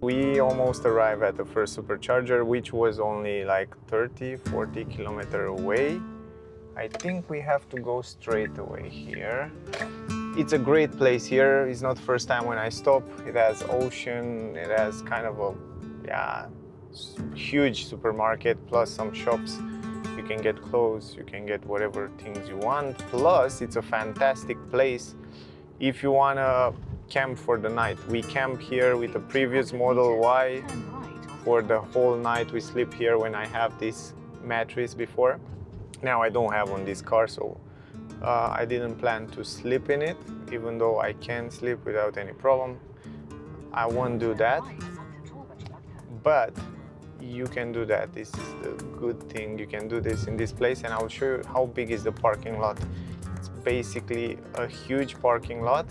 We almost arrived at the first supercharger, which was only like 30-40 kilometers away. I think we have to go straight away here. It's a great place here. It's not the first time when I stop. It has ocean, it has kind of a huge supermarket plus some shops. You can get clothes, you can get whatever things you want. Plus, it's a fantastic place if you want to camp for the night. We camp here with the previous Model Y for the whole night. We sleep here when I have this mattress before. Now I don't have on this car, so I didn't plan to sleep in it, even though I can sleep without any problem. I won't do that, but you can do that. This is the good thing. You can do this in this place, and I'll show you how big is the parking lot. It's basically a huge parking lot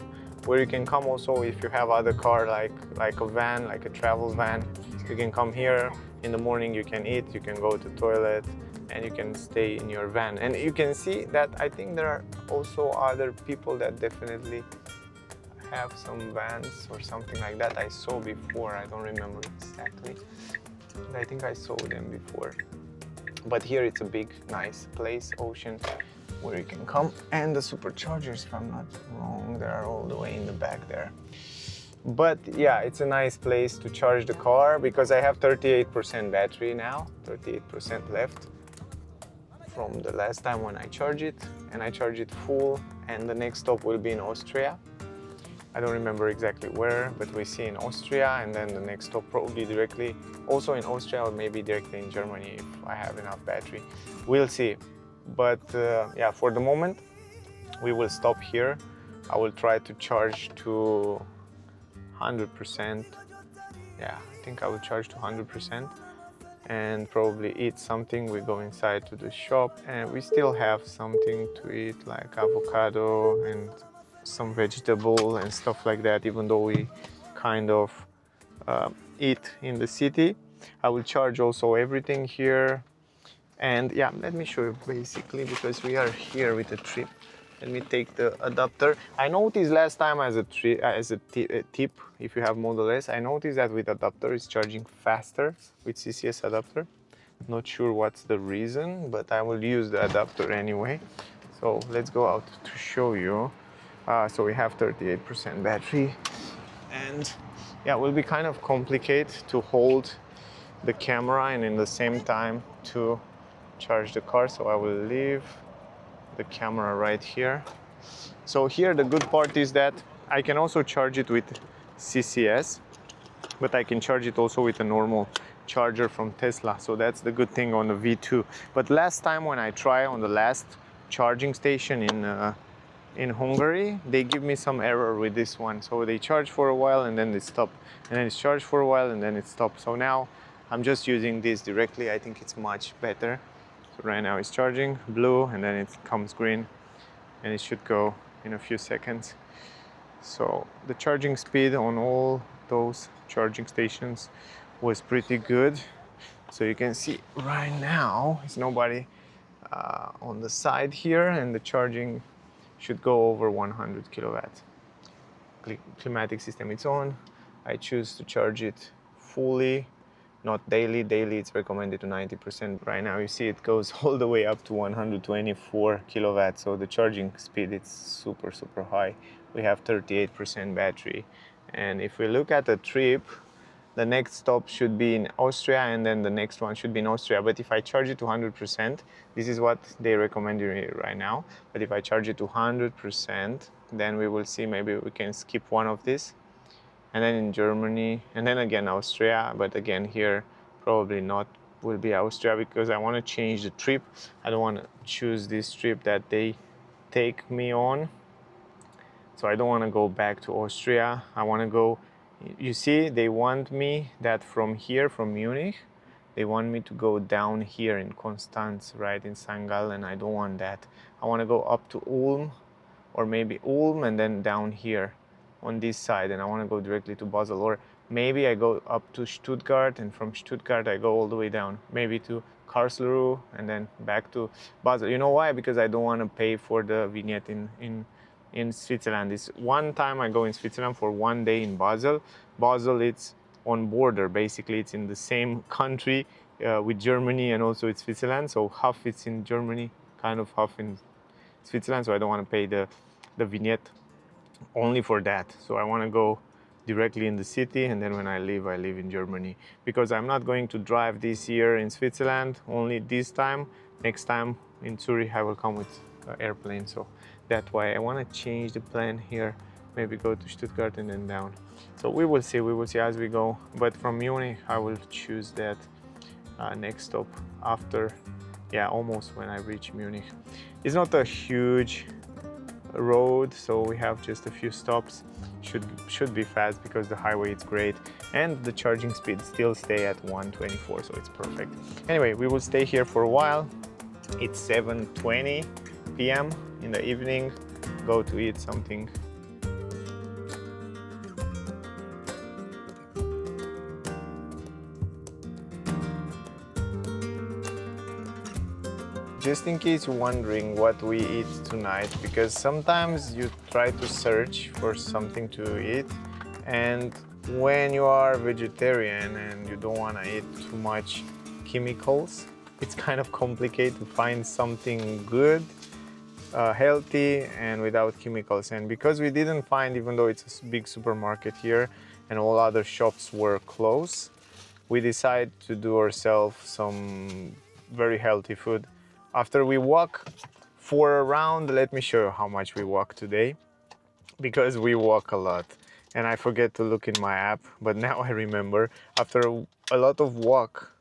where you can come also if you have other car like a van, like a travel van. You can come here. In the morning you can eat, you can go to toilet, and you can stay in your van. And you can see that I think there are also other people that definitely have some vans or something like that. I saw before, I don't remember exactly, but I think I saw them before. But here it's a big, nice place, ocean, where you can come. And the superchargers, if I'm not wrong, they are all the way in the back there. But yeah, it's a nice place to charge the car because I have 38% battery now, 38% left from the last time when I charge it, and I charge it full, and the next stop will be in Austria. I don't remember exactly where, but we see in Austria, and then the next stop probably directly also in Austria or maybe directly in Germany if I have enough battery. We'll see. But yeah, for the moment we will stop here. I will try to charge to 100%. Yeah, I think I will charge to 100% and probably eat something. We go inside to the shop and we still have something to eat, like avocado and some vegetable and stuff like that, even though we kind of eat in the city. I will charge also everything here. And yeah, let me show you basically, because we are here with a trip. Let me take the adapter. I noticed last time as a tip, if you have Model S, I noticed that with adapter it's charging faster with CCS adapter. Not sure what's the reason, but I will use the adapter anyway. So let's go out to show you. So we have 38% battery, and yeah, it will be kind of complicated to hold the camera and in the same time to charge the car. So I will leave the camera right here. So here the good part is that I can also charge it with CCS, but I can charge it also with a normal charger from Tesla. So that's the good thing on the V2. But last time when I tried on the last charging station in Hungary, they give me some error with this one. So they charge for a while and then they stop, and then it's charged for a while and then it stops. So now I'm just using this directly. I think it's much better. So right now it's charging blue and then it comes green, and it should go in a few seconds. So the charging speed on all those charging stations was pretty good. So you can see right now it's nobody on the side here, and the charging should go over 100 kilowatts. Climatic system it's on. I choose to charge it fully, not daily. Daily it's recommended to 90%. Right now you see it goes all the way up to 124 kilowatts. So the charging speed is super high. We have 38% battery. And if we look at the trip, the next stop should be in Austria, and then the next one should be in Austria. But if I charge it to 100%, this is what they recommend right now. But if I charge it to 100%, then we will see, maybe we can skip one of these. And then in Germany, and then again Austria, but again here probably not, will be Austria, because I want to change the trip. I don't want to choose this trip that they take me on. So I don't want to go back to Austria. I want to go, you see, they want me that from here, from Munich, they want me to go down here in Constance, right, in St. Gallen. I don't want that. I want to go up to Ulm, or maybe Ulm and then down here on this side, and I want to go directly to Basel, or maybe I go up to Stuttgart, and from Stuttgart I go all the way down, maybe to Karlsruhe and then back to Basel. You know why? Because I don't want to pay for the vignette in Switzerland. This one time I go in Switzerland for 1 day in Basel. Basel, it's on border. Basically, it's in the same country with Germany, and also it's Switzerland. So half it's in Germany, kind of half in Switzerland. So I don't want to pay the vignette only for that. So I want to go directly in the city, and then when I live in Germany, because I'm not going to drive this year in Switzerland, only this time. Next time in Zurich I will come with airplane, so that's why I want to change the plan here, maybe go to Stuttgart and then down. So we will see as we go, but from Munich I will choose that next stop after, yeah, almost when I reach Munich. It's not a huge road, so we have just a few stops. Should be fast because the highway is great, and the charging speed still stay at 124, so it's perfect. Anyway, we will stay here for a while. It's 7:20 p.m. in the evening. Go to eat something. Just in case you're wondering what we eat tonight, because sometimes you try to search for something to eat, and when you are vegetarian and you don't want to eat too much chemicals, it's kind of complicated to find something good, healthy and without chemicals. And because we didn't find, even though it's a big supermarket here and all other shops were closed, we decided to do ourselves some very healthy food. After we walk for around, let me show you how much we walk today, because we walk a lot and I forget to look in my app, but now I remember. After a lot of walk,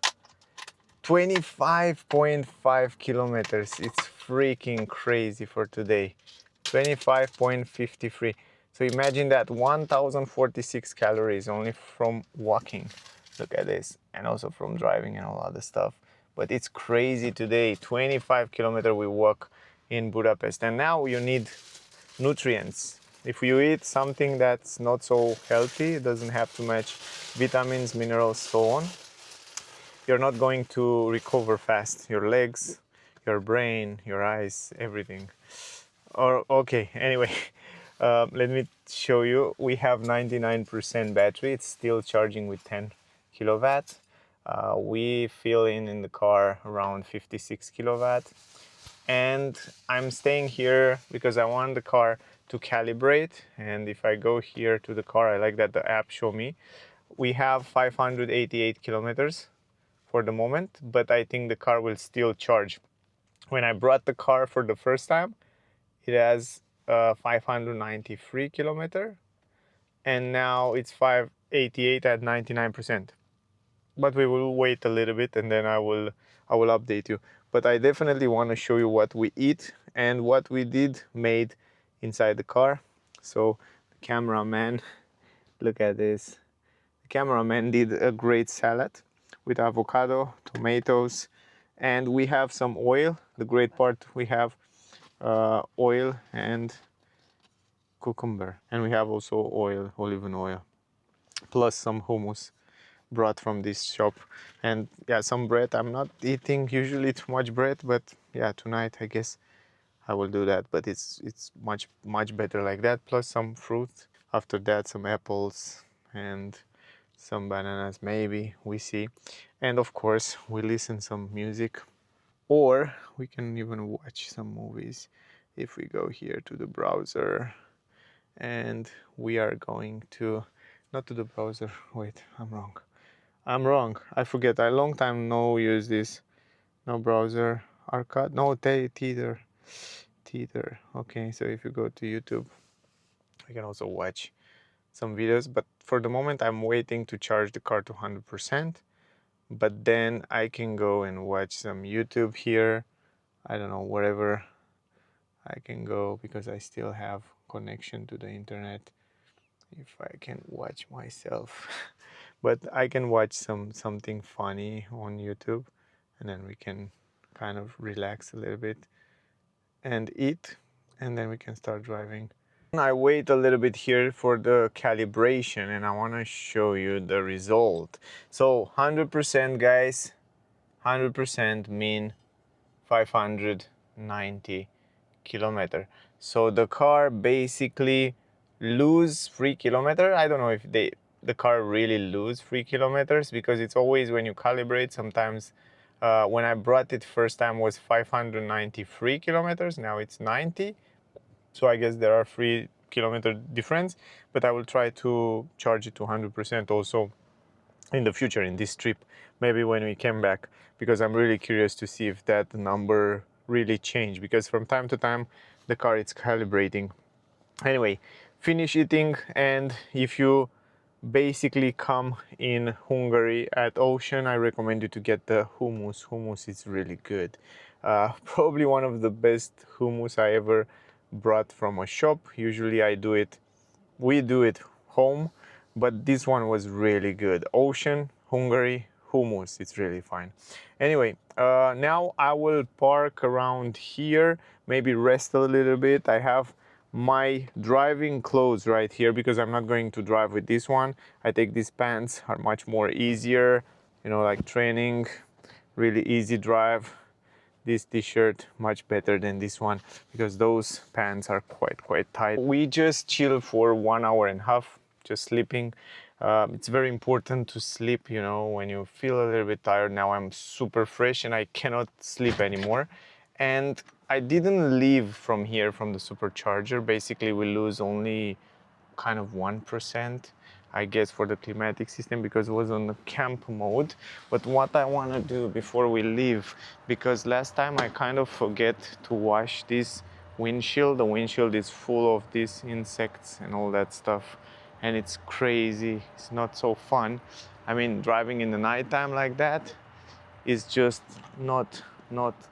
25.5 kilometers. It's freaking crazy for today. 25.53. So imagine that, 1046 calories only from walking. Look at this. And also from driving and all other stuff. But it's crazy today. 25 kilometers we walk in Budapest. And now you need nutrients. If you eat something that's not so healthy, it doesn't have too much vitamins, minerals, so on, you're not going to recover fast. Your legs, your brain, your eyes, everything. Or okay, anyway, let me show you. We have 99% battery. It's still charging with 10 kilowatts. We fill in the car around 56 kilowatt, and I'm staying here because I want the car to calibrate. And if I go here to the car, I like that the app show me we have 588 kilometers for the moment, but I think the car will still charge. When I brought the car for the first time, it has 593 kilometer, and now it's 588 at 99%. But we will wait a little bit and then I will update you. But I definitely want to show you what we eat and what we did made inside the car. So the cameraman, look at this. The cameraman did a great salad with avocado, tomatoes, and we have some oil. The great part, we have oil and cucumber, and we have also oil, olive oil, plus some hummus brought from this shop. And yeah, some bread. I'm not eating usually too much bread, but yeah, tonight I guess I will do that. But it's much better like that, plus some fruit. After that, some apples and some bananas, maybe, we see. And of course we listen some music, or we can even watch some movies if we go here to the browser. And we are going to, not to the browser, wait, I'm wrong, I forget. I long time no use this. No browser, arcade, no theater. Okay, so if you go to YouTube, you can also watch some videos. But for the moment I'm waiting to charge the car to 100%, but then I can go and watch some YouTube here. I don't know, wherever I can go, because I still have connection to the internet. If I can watch myself but I can watch something funny on YouTube, and then we can kind of relax a little bit and eat, and then we can start driving. I wait a little bit here for the calibration, and I want to show you the result. So 100%, guys, 100% mean 590 kilometer. So the car basically lose 3 kilometer. I don't know if they the car really lose 3 kilometers, because it's always when you calibrate, sometimes when I brought it first time was 593 kilometers, now it's 90. So I guess there are 3 kilometer difference, but I will try to charge it to 100% also in the future, in this trip, maybe when we came back, because I'm really curious to see if that number really changed, because from time to time the car is calibrating. Anyway, finish eating, and if you basically come in Hungary at ocean, I recommend you to get the hummus. Hummus is really good. Probably one of the best hummus I ever brought from a shop. Usually we do it home, but this one was really good. Ocean, Hungary, hummus, it's really fine. Anyway, now I will park around here, maybe rest a little bit. I have my driving clothes right here because I'm not going to drive with this one. I think these pants are much more easier, you know, like training, really easy drive. This t-shirt much better than this one because those pants are quite tight. We just chill for 1 hour and a half, just sleeping. It's very important to sleep, you know, when you feel a little bit tired. Now I'm super fresh and I cannot sleep anymore. And I didn't leave from here, from the supercharger. Basically, we lose only kind of 1%, I guess, for the climatic system, because it was on the camp mode. But what I want to do before we leave, because last time I kind of forget to wash this windshield. The windshield is full of these insects and all that stuff, and it's crazy. It's not so fun. I mean, driving in the nighttime like that is just not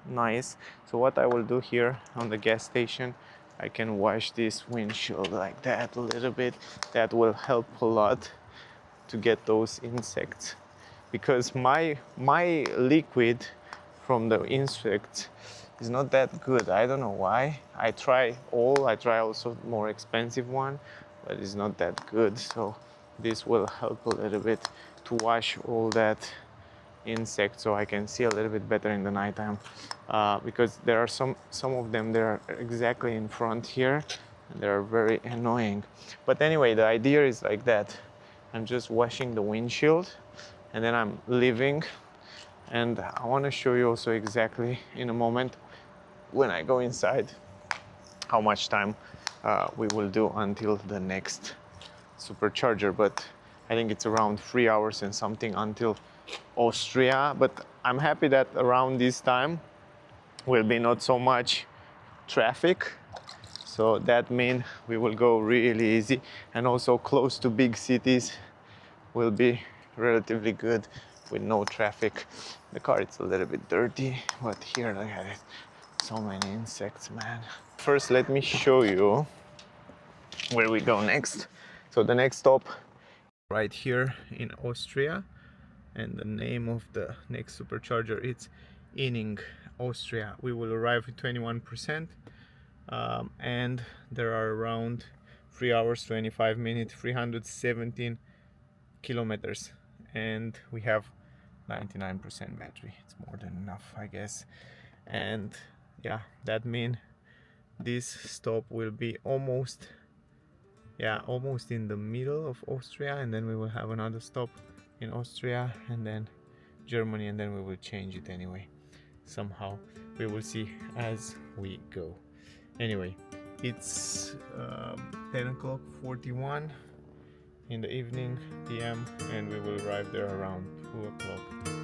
nice. So what I will do here on the gas station, I can wash this windshield like that a little bit. That will help a lot to get those insects, because my liquid from the insects is not that good. I don't know why. I try also more expensive one, but it's not that good. So this will help a little bit to wash all that insects, so I can see a little bit better in the nighttime, because there are some of them, they are exactly in front here and they are very annoying. But anyway, the idea is like that. I'm just washing the windshield and then I'm leaving, and I want to show you also exactly in a moment when I go inside how much time we will do until the next supercharger. But I think it's around 3 hours and something until Austria. But I'm happy that around this time will be not so much traffic, so that means we will go really easy, and also close to big cities will be relatively good with no traffic. The car is a little bit dirty, but here, look at it, so many insects, man. First, let me show you where we go next. So the next stop right here in Austria, and the name of the next supercharger, it's Inning, Austria. We will arrive at 21%, and there are around 3 hours 25 minutes, 317 kilometers, and we have 99% battery. It's more than enough, I guess. And yeah, that means this stop will be almost in the middle of Austria, and then we will have another stop in Austria and then Germany, and then we will change it anyway. Somehow we will see as we go. Anyway, it's 10:41 in the evening PM, and we will arrive there around 2 o'clock.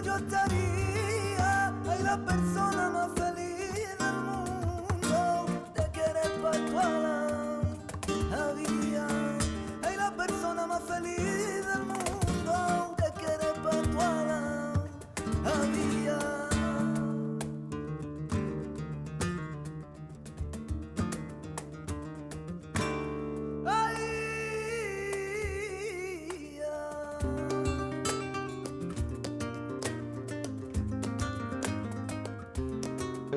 gustaría, ay, la persona más feliz del mundo, te quieres pa' toda la vida. Ay, la persona más feliz del mundo, te quieres pa' toda la vida.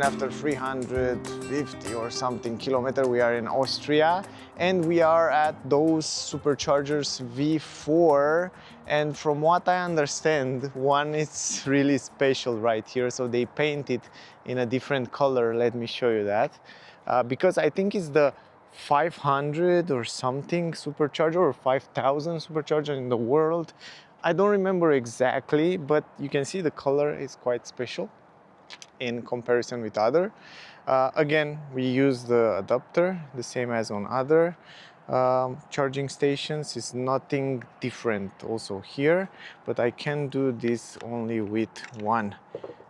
After 350 or something kilometer, we are in Austria and we are at those Superchargers V4, and from what I understand, one is really special right here, so they paint it in a different color. Let me show you that, because I think it's the 500 or something supercharger or 5,000 supercharger in the world. I don't remember exactly, but you can see the color is quite special in comparison with other. Again, we use the adapter the same as on other charging stations. It's nothing different also here, but I can do this only with one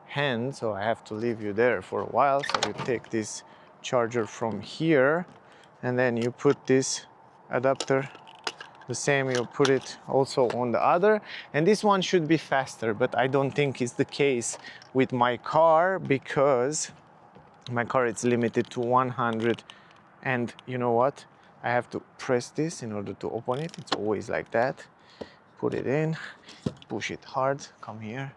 hand, so I have to leave you there for a while. So you take this charger from here and then you put this adapter the same, you put it also on the other, and this one should be faster, but I don't think it's the case with my car, because my car is limited to 100. And you know what, I have to press this in order to open it. It's always like that. Put it in, push it hard, come here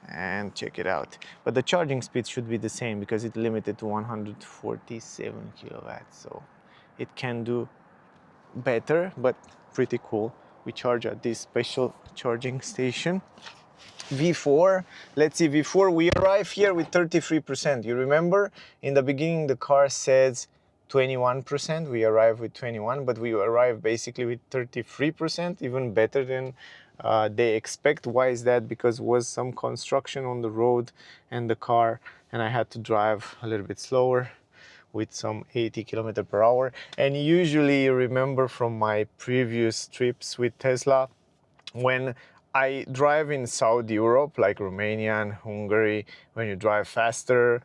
and check it out. But the charging speed should be the same because it's limited to 147 kilowatts, so it can do better, but pretty cool. We charge at this special charging station. V4, let's see, V4, we arrive here with 33%. You remember in the beginning the car says 21%, we arrive with 21, but we arrive basically with 33%, even better than they expect. Why is that? Because was some construction on the road and the car, and I had to drive a little bit slower with some 80 kilometers per hour. And usually, you remember from my previous trips with Tesla, when I drive in South Europe, like Romania and Hungary, when you drive faster,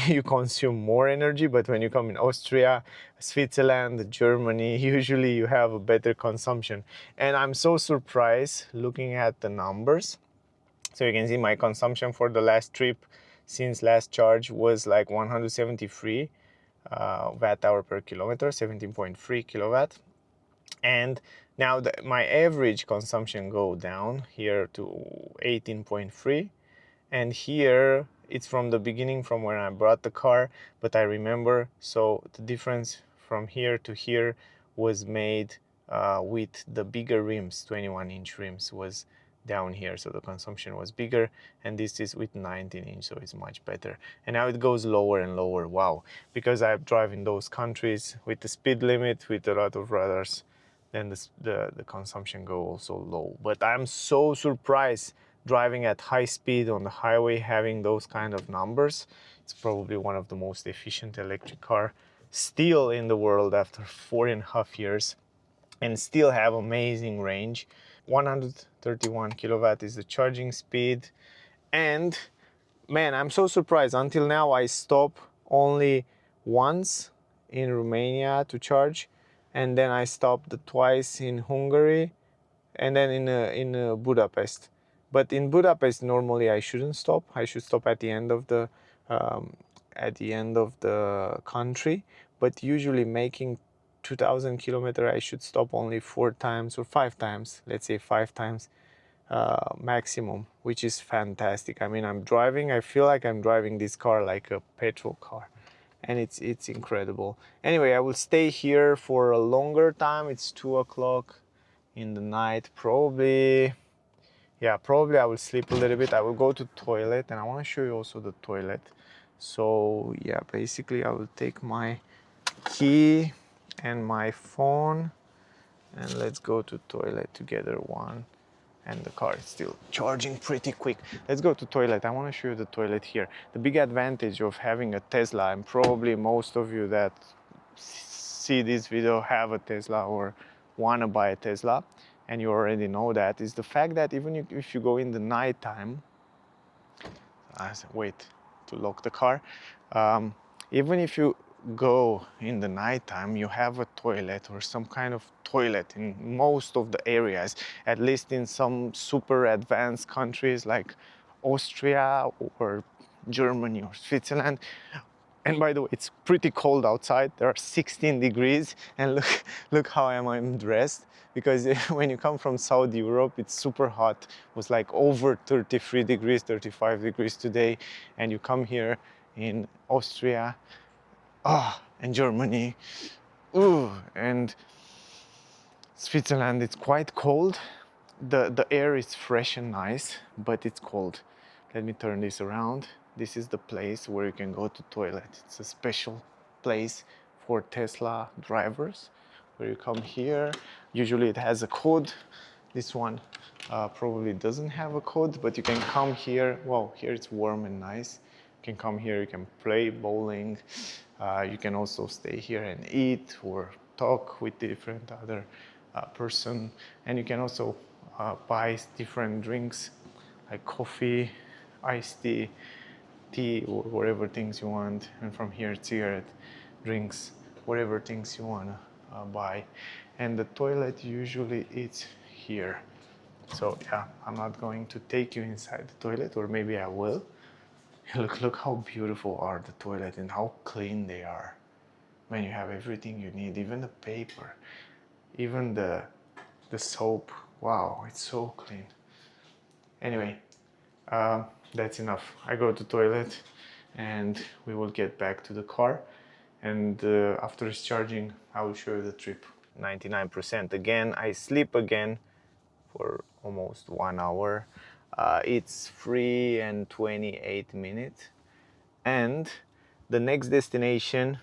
you consume more energy. But when you come in Austria, Switzerland, Germany, usually you have a better consumption. And I'm so surprised looking at the numbers. So you can see my consumption for the last trip since last charge was like 173 watt hour per kilometer, 17.3 kilowatt. And now my average consumption go down here to 18.3, and here it's from the beginning, from when I brought the car, but I remember, so the difference from here to here was made with the bigger rims. 21-inch rims was down here, so the consumption was bigger, and this is with 19-inch, so it's much better. And now it goes lower and lower. Wow, because I drive in those countries with the speed limit, with a lot of radars, then the consumption go also low. But I'm so surprised driving at high speed on the highway, having those kind of numbers. It's probably one of the most efficient electric car still in the world after 4.5 years, and still have amazing range. 131 kilowatt is the charging speed. And man, I'm so surprised. Until now I stop only once in Romania to charge, and then I stopped twice in Hungary, and then in Budapest. But in Budapest normally I shouldn't stop. I should stop at the end of the country. But usually making 2,000 kilometers, I should stop only 4 times or 5 times. Let's say 5 times maximum, which is fantastic. I mean, I feel like I'm driving this car like a petrol car, and it's incredible. Anyway, I will stay here for a longer time. It's 2 o'clock in the night, probably I will sleep a little bit. I will go to toilet, and I want to show you also the toilet. So yeah, basically I will take my key and my phone, and let's go to toilet together. One, and the car is still charging pretty quick. Let's go to toilet. I want to show you the toilet here. The big advantage of having a Tesla, and probably most of you that see this video have a Tesla or want to buy a Tesla, and you already know that, is the fact that even if you go in the nighttime, wait to lock the car, even if you go in the nighttime, you have a toilet or some kind of toilet in most of the areas, at least in some super advanced countries like Austria or Germany or Switzerland. And by the way, it's pretty cold outside. There are 16 degrees, and look how I'm dressed, because when you come from South Europe, it's super hot. It was like over 33 degrees, 35 degrees today, and you come here in Austria, and Germany, and Switzerland, it's quite cold. The air is fresh and nice, but it's cold. Let me turn this around. This is the place where you can go to toilet. It's a special place for Tesla drivers, where you come here. Usually it has a code. This one probably doesn't have a code, but you can come here. Well, here it's warm and nice. You can come here, you can play bowling. You can also stay here and eat or talk with different other person. And you can also buy different drinks like coffee, iced tea, or whatever things you want. And from here, cigarette, drinks, whatever things you want to buy. And the toilet usually is here. So yeah, I'm not going to take you inside the toilet, or maybe I will. Look how beautiful are the toilet and how clean they are. When you have everything you need, even the paper, even the soap. Wow, it's so clean. Anyway, that's enough. I go to toilet and we will get back to the car, and after it's charging I will show you the trip. 99% again. I sleep again for almost 1 hour. It's 3:28 minutes, and the next destination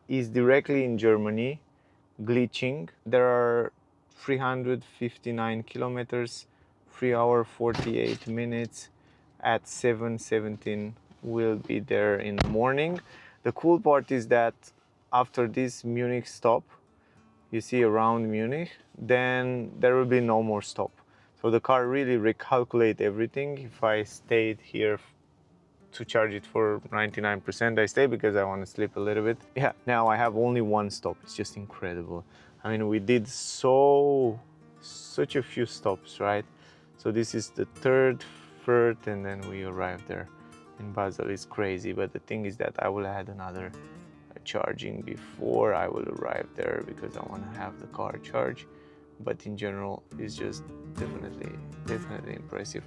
is directly in Germany, Glitching. There are 359 kilometers, 3 hours 48 minutes. At 7:17 we'll be there in the morning. The cool part is that after this Munich stop, you see around Munich, then there will be no more stop. So the car really recalculate everything. If I stayed here to charge it for 99%, I stay because I want to sleep a little bit. Yeah, now I have only one stop. It's just incredible. I mean, we did such a few stops, right? So this is the third, and then we arrived there in Basel. It's crazy, but the thing is that I will add another charging before I will arrive there, because I want to have the car charged. But in general, it's just definitely impressive.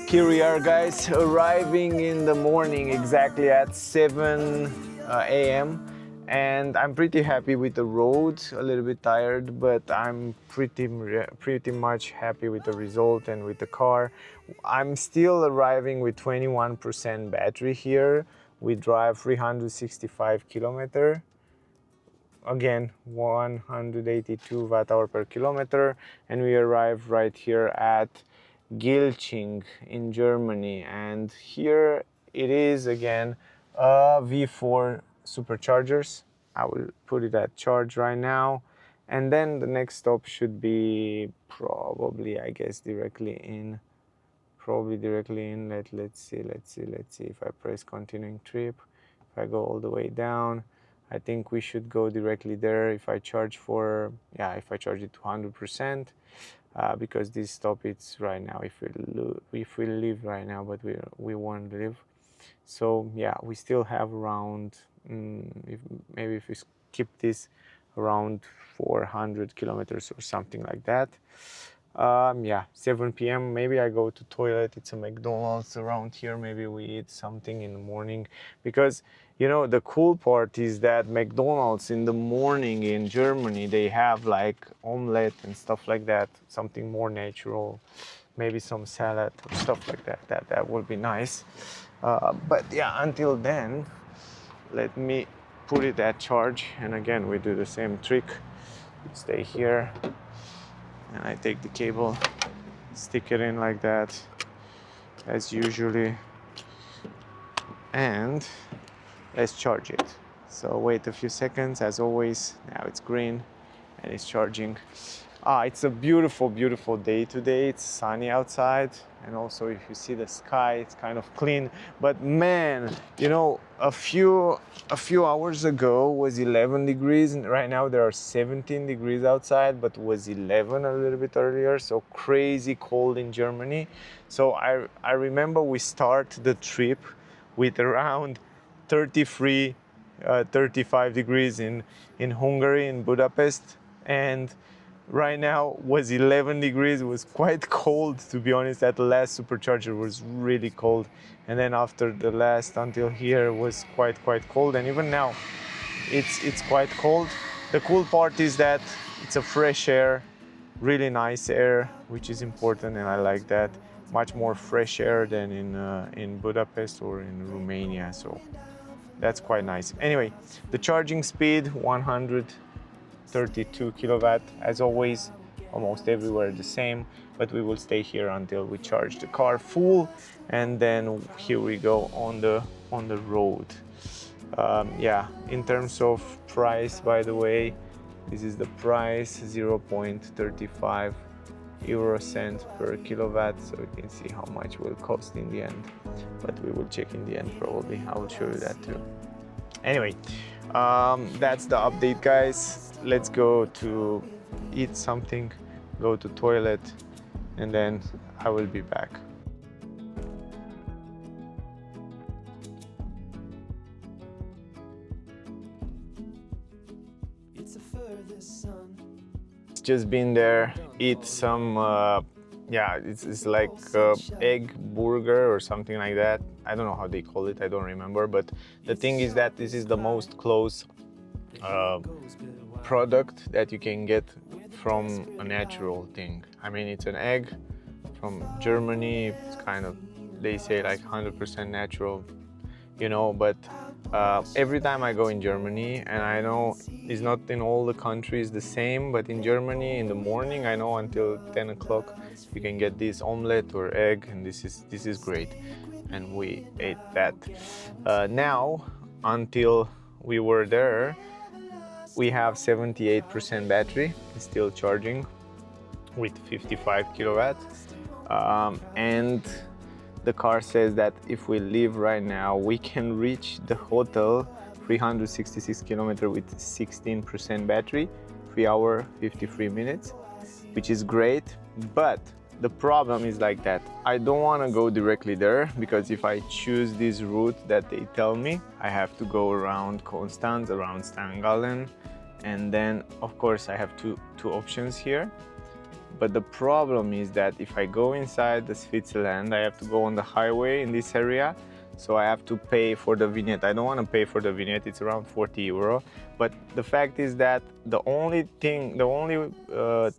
Here we are, guys, arriving in the morning exactly at 7 a.m. and I'm pretty happy with the road. A little bit tired, but I'm pretty much happy with the result and with the car. I'm still arriving with 21% battery here. We drive 365 kilometers. Again, 182 watt-hour per kilometer, and we arrive right here at Gilching in Germany. And here it is again V4 superchargers. I will put it at charge right now, and then the next stop should be probably, I guess, directly in. Let's see if I press continuing trip, if I go all the way down, I think we should go directly there. If I charge if I charge it to 100%, because this stop it's right now, if we leave right now, but we won't leave. So yeah, we still have around if we skip this, around 400 kilometers or something like that. 7 p.m. maybe I go to toilet. It's a McDonald's around here. Maybe we eat something in the morning, because the cool part is that McDonald's in the morning in Germany, they have like omelette and stuff like that, something more natural, maybe some salad or stuff like that. That would be nice. But yeah, until then, let me put it at charge, and again we do the same trick. Stay here, and I take the cable, stick it in like that, as usually, and let's charge it. So wait a few seconds, as always. Now it's green and it's charging. It's a beautiful, beautiful day today. It's sunny outside, and also if you see the sky, it's kind of clean. But man, a few hours ago was 11 degrees, and right now there are 17 degrees outside, but was 11 a little bit earlier. So crazy cold in Germany. So I remember we start the trip with around 33, 35 degrees in Hungary, in Budapest, and right now was 11 degrees. It was quite cold, to be honest. That last supercharger was really cold, and then after the last until here was quite cold, and even now it's quite cold. The cool part is that it's a fresh air, really nice air, which is important, and I like that. Much more fresh air than in Budapest or in Romania, so that's quite nice. Anyway, the charging speed 132 kilowatt, as always, almost everywhere the same, but we will stay here until we charge the car full, and then here we go on the road. In terms of price, by the way, this is the price, 0.35 euro cent per kilowatt, so you can see how much will cost in the end, but we will check in the end probably. I will show you that too. Anyway, that's the update, guys. Let's go to eat something, go to toilet, and then I will be back. Just been there, eat some it's like egg burger or something like that. I don't know how they call it, I don't remember, but the thing is that this is the most close product that you can get from a natural thing. I mean, it's an egg from Germany. It's kind of, they say like 100% natural, but every time I go in Germany, and I know it's not in all the countries the same, but in Germany in the morning, I know until 10 o'clock you can get this omelette or egg, and this is great, and we ate that. Now, until we were there, we have 78% battery, it's still charging with 55 kilowatts, and the car says that if we leave right now, we can reach the hotel 366 kilometers with 16% battery, 3 hours 53 minutes, which is great. But the problem is like that I don't want to go directly there, because if I choose this route that they tell me, I have to go around Constance, around St. Gallen, and then of course I have two options here. But the problem is that if I go inside the Switzerland, I have to go on the highway in this area, so I have to pay for the vignette. I don't want to pay for the vignette, it's around 40 euro. But the fact is that the only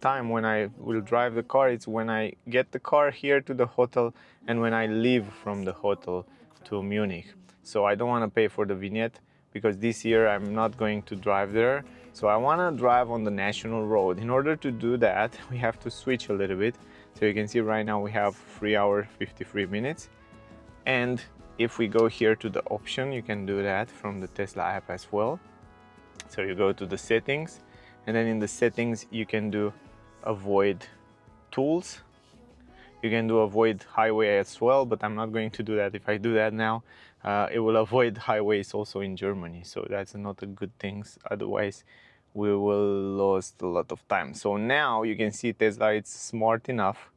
time when I will drive the car is when I get the car here to the hotel and when I leave from the hotel to Munich. So I don't want to pay for the vignette, because this year I'm not going to drive there. So I want to drive on the national road. In order to do that, we have to switch a little bit. So you can see right now we have 3 hours 53 minutes. And if we go here to the option, you can do that from the Tesla app as well. So you go to the settings, and then in the settings you can do avoid tools. You can do avoid highway as well, but I'm not going to do that. If I do that now, it will avoid highways also in Germany. So that's not a good thing. Otherwise, we will lose a lot of time. So now you can see Tesla, it's smart enough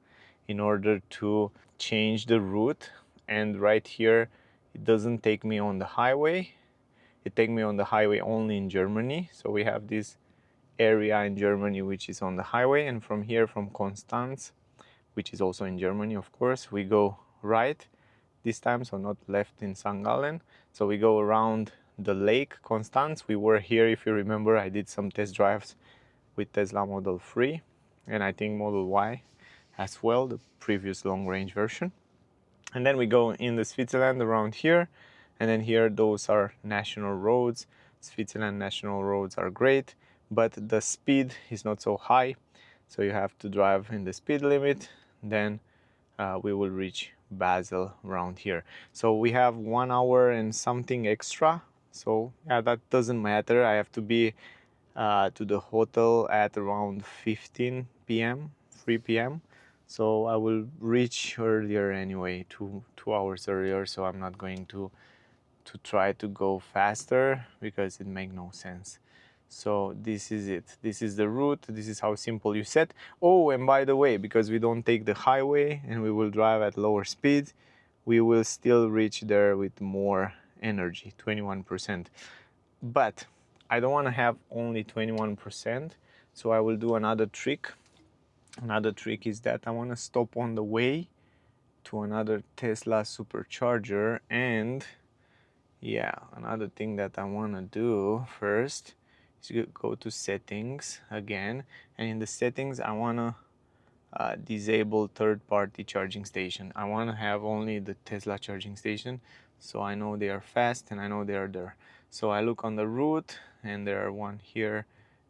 in order to change the route. And right here, it doesn't take me on the highway. It takes me on the highway only in Germany. So we have this area in Germany which is on the highway, and from here, from Constance, which is also in Germany, of course, we go right this time, so not left in St. Gallen. So we go around the lake Constance. We were here, if you remember, I did some test drives with Tesla Model 3 and I think Model Y as well, the previous long range version. And then we go in the Switzerland around here, and then here those are national roads. Switzerland national roads are great, but the speed is not so high, so you have to drive in the speed limit. Then we will reach Basel around here. So we have 1 hour and something extra, so yeah, that doesn't matter. I have to be to the hotel at around 15 p.m. 3 p.m. So I will reach earlier anyway, two hours earlier. So I'm not going to try to go faster because it makes no sense. So this is it. This is the route. This is how simple you set. Oh, and by the way, because we don't take the highway and we will drive at lower speed, we will still reach there with more energy, 21%. But I don't want to have only 21%. So I will do another trick. Another trick is that I want to stop on the way to another Tesla supercharger. And yeah, another thing that I want to do first is go to settings again. And in the settings, I want to disable third-party charging station. I want to have only the Tesla charging station, so I know they are fast and I know they are there. So I look on the route and there are one here,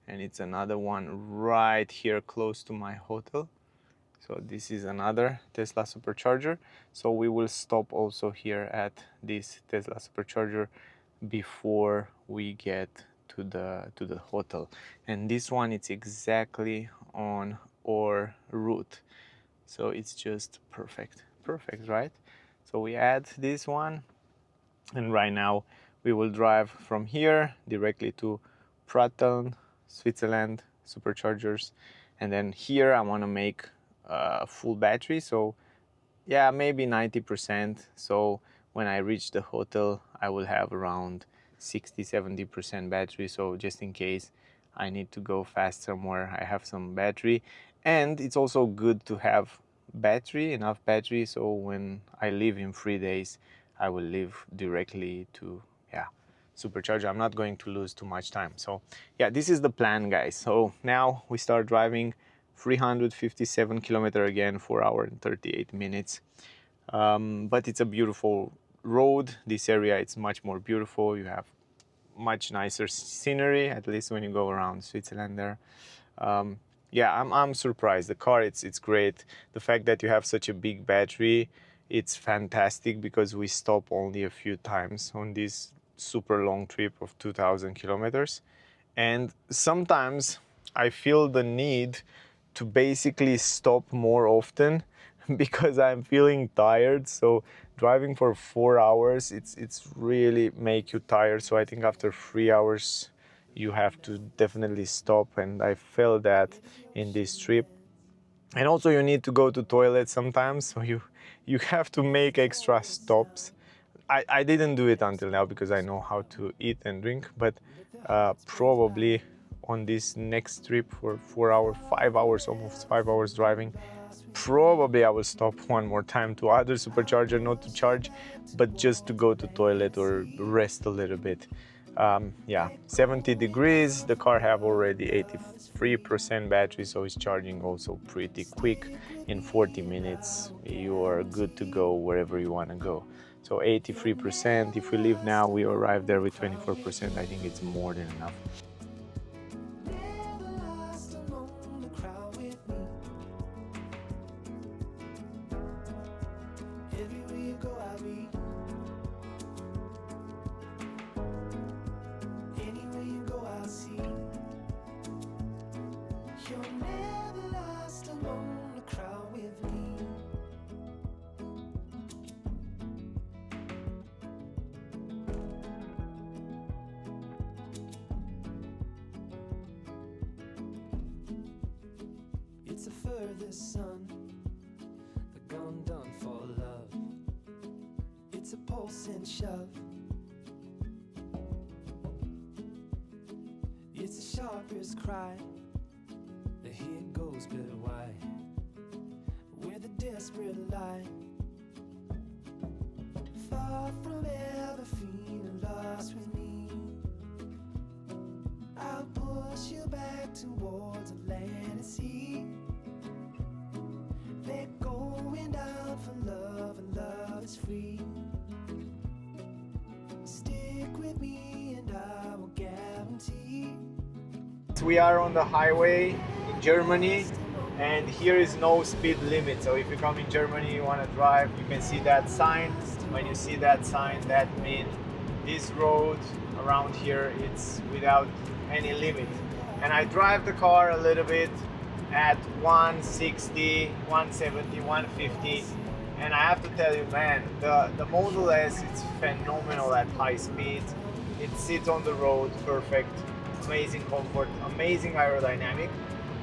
and it's another one right here close to my hotel. So this is another Tesla supercharger. So we will stop also here at this Tesla supercharger before we get to the hotel. And this one, it's exactly on our route. So it's just perfect, right? So we add this one, and right now we will drive from here directly to Pratteln, Switzerland superchargers. And then here I want to make full battery, so yeah, maybe 90%. So when I reach the hotel, I will have around 60-70% battery, so just in case I need to go fast somewhere, I have some battery. And it's also good to have enough battery, so when I leave in 3 days, I will leave directly to supercharger. I'm not going to lose too much time. So yeah, this is the plan, guys. So now we start driving 357 kilometers again, 4 hours and 38 minutes. But it's a beautiful road. This area, it's much more beautiful. You have much nicer scenery, at least when you go around Switzerland there. Yeah, I'm surprised. The car, it's great. The fact that you have such a big battery, it's fantastic, because we stop only a few times on this super long trip of 2,000 kilometers. And sometimes I feel the need to basically stop more often because I'm feeling tired. So driving for 4 hours, it's really make you tired. So I think after 3 hours, you have to definitely stop. And I felt that in this trip. And also you need to go to toilet sometimes. So you have to make extra stops. I didn't do it until now because I know how to eat and drink, but probably on this next trip for 4 hours, 5 hours, almost 5 hours driving, probably I will stop one more time to other supercharger, not to charge, but just to go to toilet or rest a little bit. Yeah, 70 degrees, the car have already 83% battery, so it's charging also pretty quick. In 40 minutes, you are good to go wherever you want to go. So 83%, if we leave now, we arrive there with 24%, I think it's more than enough. furthest sun, the gun done for love. It's a pulse and shove. It's the sharpest cry. The hit goes, but why? With a desperate lie. Far from ever feeling lost with me, I'll push you back towards the land and sea. They're going down for love, and love is free. Stick with me and I will guarantee. We are on the highway in Germany, and here is no speed limit. So if you come in Germany, you want to drive, you can see that sign. When you see that sign, that means this road around here, it's without any limit. And I drive the car a little bit at 160, 170, 150, and I have to tell you, man, the Model S, it's phenomenal at high speed. It sits on the road perfect, amazing comfort, amazing aerodynamic,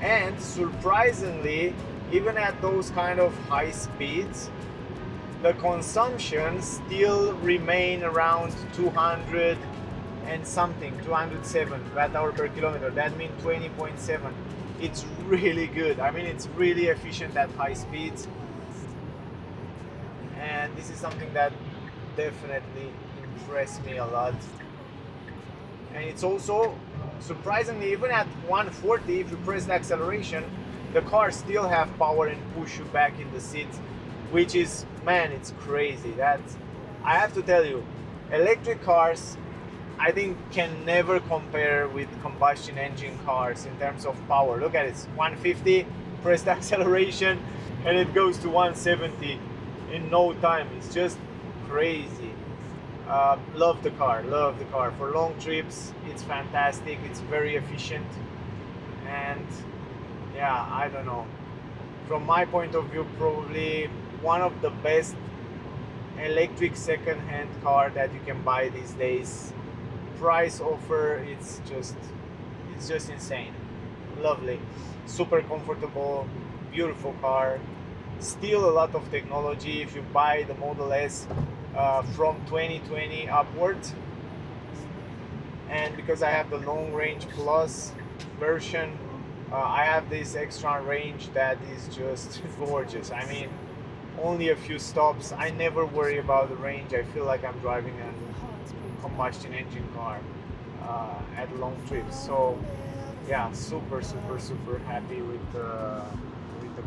and surprisingly, even at those kind of high speeds, the consumption still remain around 200 and something, 207 watt-hour per kilometer. That means 20.7. It's really good. I mean, it's really efficient at high speeds, and this is something that definitely impressed me a lot. And it's also surprisingly, even at 140, if you press the acceleration, the car still have power and push you back in the seat, which is, man, it's crazy. That I have to tell you, electric cars, I think, can never compare with combustion engine cars in terms of power. Look at it, it's 150, press the acceleration, and it goes to 170 in no time. It's just crazy. Love the car, love the car. For long trips, it's fantastic, it's very efficient, and yeah, I don't know. From my point of view, probably one of the best electric second-hand car that you can buy these days. Price offer, it's just insane. Lovely, super comfortable, beautiful car. Still a lot of technology if you buy the Model S from 2020 upwards. And because I have the long range plus version, I have this extra range that is just gorgeous. I mean, only a few stops. I never worry about the range. I feel like I'm driving a combustion engine car at long trips. So yeah, super happy with the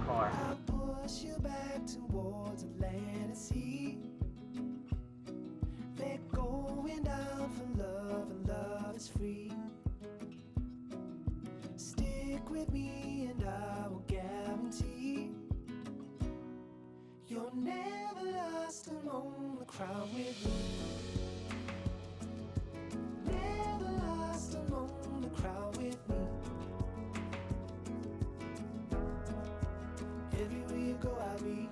car. I'll push you back towards the land and sea. They're going down for love, and love is free. Stick with me and I will guarantee you're never lost among the crowd with me. Never lost among the crowd with me. Everywhere you go, I'll be.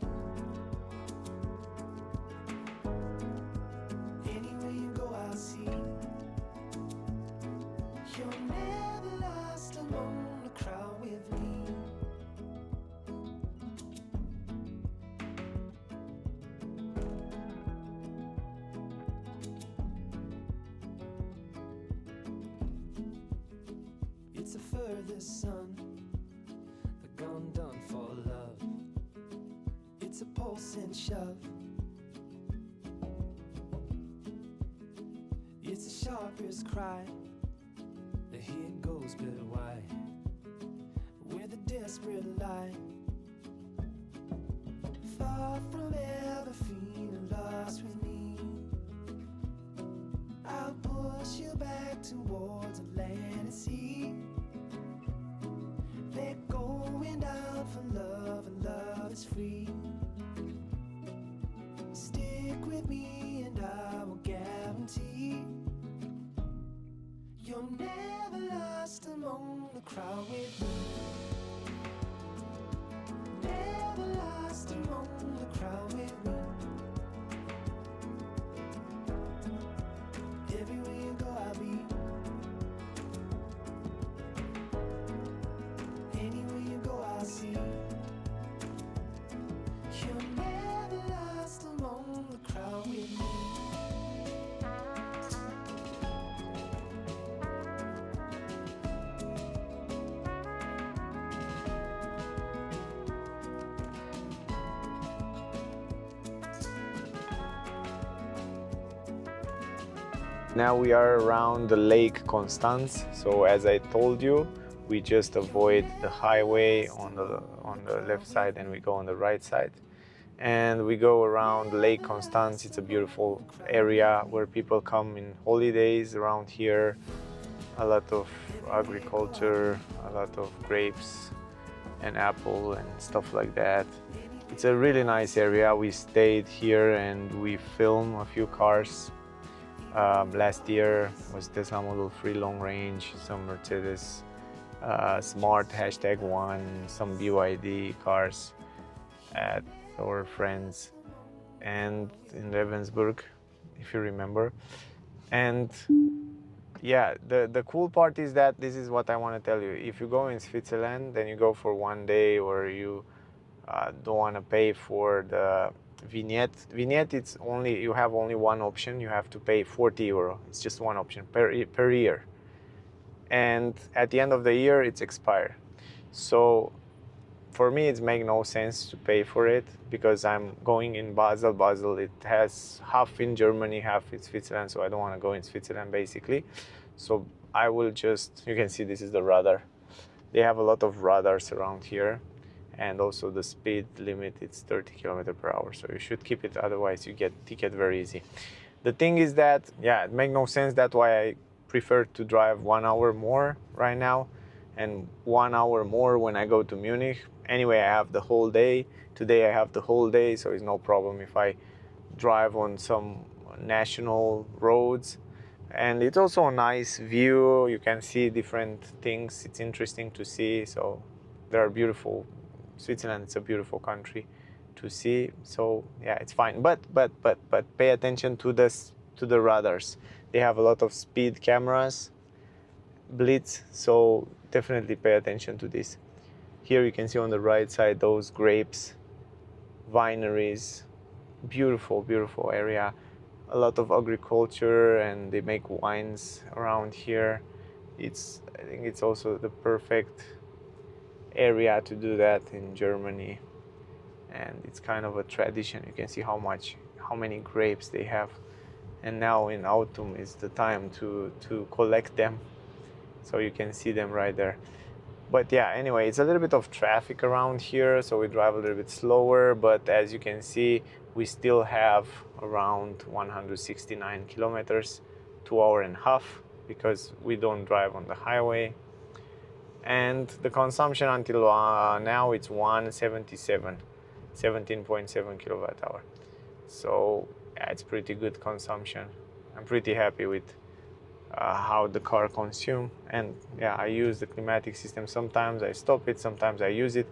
Anywhere you go, I'll see. You're never lost among the crowd with me. It's the furthest sun, the gun done for love. It's a pulse and shove. It's the sharpest cry. The hit goes, but why? With a desperate lie. Far from ever feeling lost with me, I'll push you back towards the land and sea. They're going down for love, and love is free. Stick with me and I will guarantee you're never lost among the crowd with me. Never lost among the crowd with me. Everywhere you go, I'll be. Now we are around the Lake Constance. So as I told you, we just avoid the highway on the left side and we go on the right side. And we go around Lake Constance. It's a beautiful area where people come in holidays around here. A lot of agriculture, a lot of grapes and apple and stuff like that. It's a really nice area. We stayed here and we filmed a few cars. Last year was Tesla Model 3 long range, some Mercedes Smart #1, some BYD cars at our friends and in Ravensburg, if you remember. And yeah, the cool part is that this is what I want to tell you. If you go in Switzerland, then you go for one day, or you don't want to pay for the vignette. It's only, you have only one option. You have to pay 40 euro. It's just one option per year, and at the end of the year it's expired. So for me it makes no sense to pay for it, because I'm going in Basel. It has half in Germany, half in Switzerland, so I don't want to go in Switzerland basically. So I will just, you can see this is the radar. They have a lot of radars around here, and also the speed limit, it's 30 km/h, so you should keep it, otherwise you get ticket very easy. The thing is that, yeah, it makes no sense. That's why I prefer to drive 1 hour more right now, and 1 hour more when I go to Munich. Anyway, I have the whole day. Today I have the whole day, so it's no problem if I drive on some national roads. And it's also a nice view. You can see different things. It's interesting to see. So there are beautiful, Switzerland, it's a beautiful country to see. So yeah, it's fine. But pay attention to the radars. They have a lot of speed cameras, blitz, so definitely pay attention to this. Here you can see on the right side those grapes, wineries, beautiful area. A lot of agriculture, and they make wines around here. I think it's also the perfect area to do that in Germany, and it's kind of a tradition. You can see how many grapes they have, and now in autumn is the time to collect them, so you can see them right there. But yeah, anyway, it's a little bit of traffic around here, so we drive a little bit slower, but as you can see, we still have around 169 kilometers, 2.5 hours, because we don't drive on the highway. And the consumption until now, it's 177, 17.7 kilowatt-hour. So yeah, it's pretty good consumption. I'm pretty happy with how the car consumes. And yeah, I use the climatic system. Sometimes I stop it, sometimes I use it.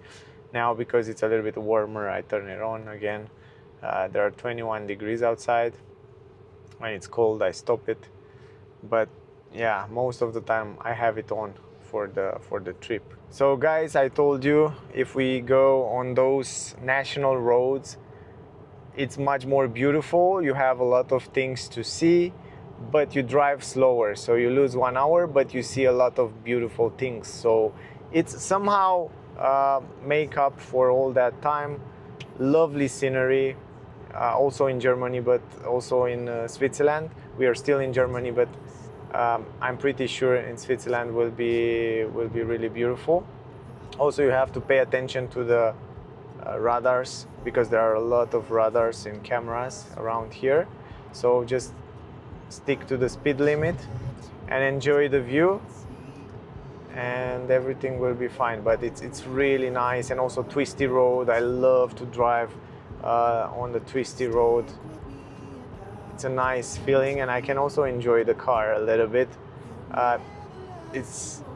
Now, because it's a little bit warmer, I turn it on again. There are 21 degrees outside. When it's cold, I stop it. But yeah, most of the time I have it on for the trip. So guys, I told you, if we go on those national roads, it's much more beautiful. You have a lot of things to see, but you drive slower, so you lose 1 hour, but you see a lot of beautiful things. So it's somehow make up for all that time. Lovely scenery, also in Germany, but also in Switzerland. We are still in Germany, but I'm pretty sure in Switzerland will be really beautiful. Also, you have to pay attention to the radars, because there are a lot of radars and cameras around here. So just stick to the speed limit and enjoy the view, and everything will be fine. But it's really nice, and also twisty road. I love to drive on the twisty road. It's a nice feeling, and I can also enjoy the car a little bit.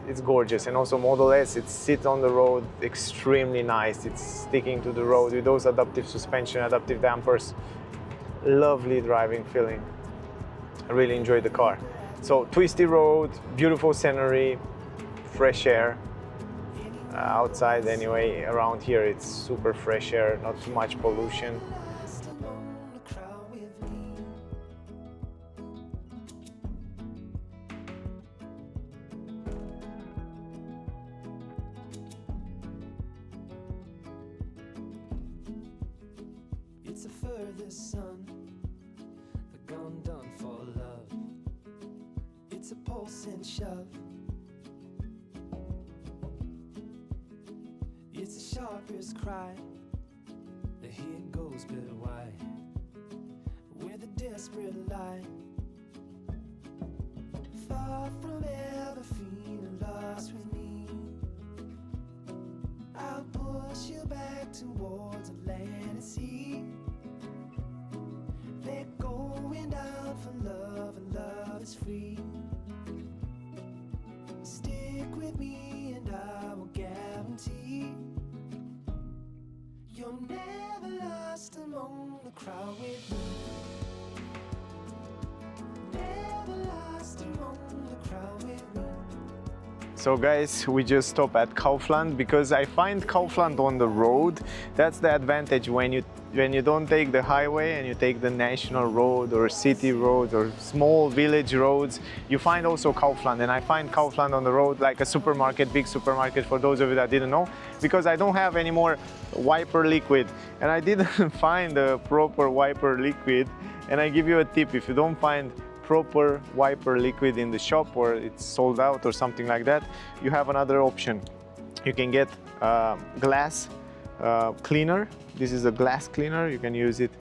It's gorgeous. And also Model S, it sits on the road extremely nice. It's sticking to the road with those adaptive suspension, adaptive dampers. Lovely driving feeling. I really enjoy the car. So twisty road, beautiful scenery, fresh air. Outside anyway, around here it's super fresh air, not too much pollution. It's a furthest sun, the gone done for love. force and shove. It's the sharpest cry. The hit goes but wide with a desperate lie. Far from ever feeling lost with me, I'll push you back towards the land and sea. They're going down for love, and love is free. Stick with me and I will guarantee you're never lost among the crowd with me. Never lost among the crowd with me. So guys, we just stop at Kaufland because I find Kaufland on the road. That's the advantage when you don't take the highway and you take the national road or city roads or small village roads. You find also Kaufland, and I find Kaufland on the road like a supermarket, big supermarket, for those of you that didn't know, because I don't have any more wiper liquid and I didn't find a proper wiper liquid. And I give you a tip: if you don't find proper wiper liquid in the shop or it's sold out or something like that, you have another option. You can get glass cleaner. This is a glass cleaner. You can use it